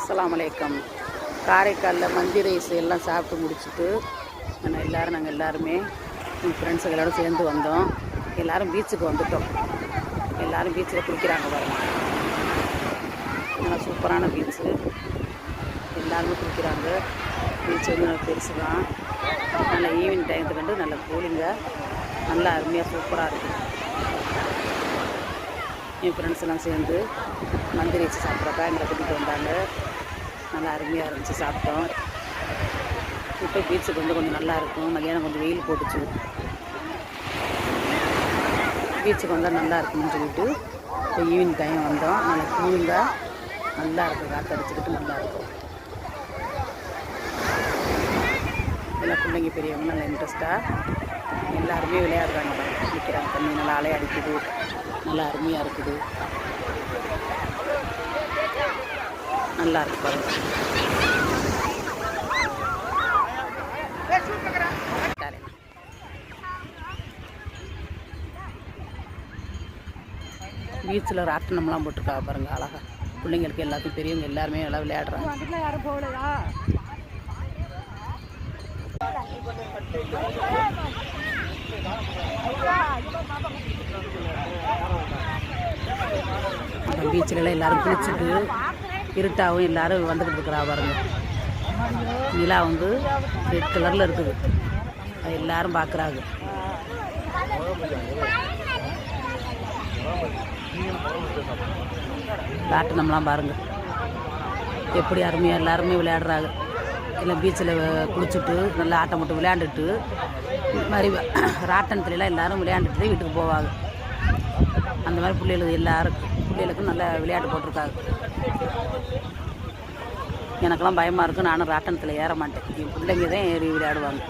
அஸ்ஸலாமு அலைக்கும். காரைக்காலில் மந்தி ரைஸ் எல்லாம் சாப்பிட்டு முடிச்சுட்டு நாங்கள் எல்லாருமே எங்கள் ஃப்ரெண்ட்ஸுகளோட சேர்ந்து வந்தோம். எல்லோரும் பீச்சுக்கு வந்துட்டோம். எல்லோரும் பீச்சில் குளிக்கிறாங்க பாருங்க. நல்லா சூப்பரான பீச்சு. எல்லாருமே குளிக்கிறாங்க. பீச் வந்து நல்லா பெருசு தான். நல்லா ஈவினிங் டைத்துக்கு வந்து நல்லா கூலிங்க, நல்லா அருமையாக சூப்பராக இருக்குது. என் ஃப்ரெண்ட்ஸ் எல்லாம் சேர்ந்து மந்தி ரைஸ் சாப்பிட்றப்ப எங்களை கூட்டிகிட்டு வந்தாங்க. நல்லா அருமையாக இருந்துச்சு, சாப்பிட்டோம். இப்போ பீச்சுக்கு வந்து கொஞ்சம் நல்லாயிருக்கும். மதியானம் கொஞ்சம் வெயில் போட்டுச்சு. பீச்சுக்கு வந்தால் நல்லா இருக்குன்னு சொல்லிட்டு இப்போ ஈவினிங் டைம் வந்தோம். நல்லா கூலிங்காக நல்லா இருக்குது, காற்று அடிச்சுக்கிட்டு நல்லாயிருக்கும். எல்லாம் பிள்ளைங்க பெரியவங்க நல்லா இன்ட்ரெஸ்ட்டாக எல்லாருமே விளையாடுறாங்க, குளிக்கிறாங்க. தண்ணி நல்லா அலைய அடிக்குது, நல்லா அருமையாக இருக்குது, நல்லா இருக்கு பாருங்க. பீச்சில் ராட்டினம்லாம் போட்டிருக்கா பாருங்க, அழகா. பிள்ளைங்களுக்கு எல்லாத்தையும் பெரியவங்க எல்லாருமே எல்லாம் விளையாடுறாங்க. பீச்சில் எல்லாரும் குளிச்சுட்டு இருட்டாகவும் எல்லாரும் வந்துக்கிட்டு இருக்கிறா பாருங்க. நிலா வந்து ரெட் கலரில் இருக்குது, அது எல்லாரும் பார்க்குறாங்க. ராட்டினம்லாம் பாருங்கள் எப்படி அருமையாக எல்லாருமே விளையாடுறாங்க. எல்லாம் பீச்சில் குளிச்சுட்டு நல்லா ஆட்டம் போட்டு விளையாண்டுட்டு இந்த மாதிரி ராட்டனத்துலலாம் எல்லோரும் விளையாண்டுட்டு வீட்டுக்கு போவாங்க. அந்த மாதிரி பிள்ளைகளுக்கும் நல்லா விளையாட்டு போட்டிருக்காங்க. எனக்கெல்லாம் பயமாக இருக்கும். நானும் ராட்டனத்தில் ஏற மாட்டேன். என் பிள்ளைங்க தான் ஏறி விளையாடுவாங்க.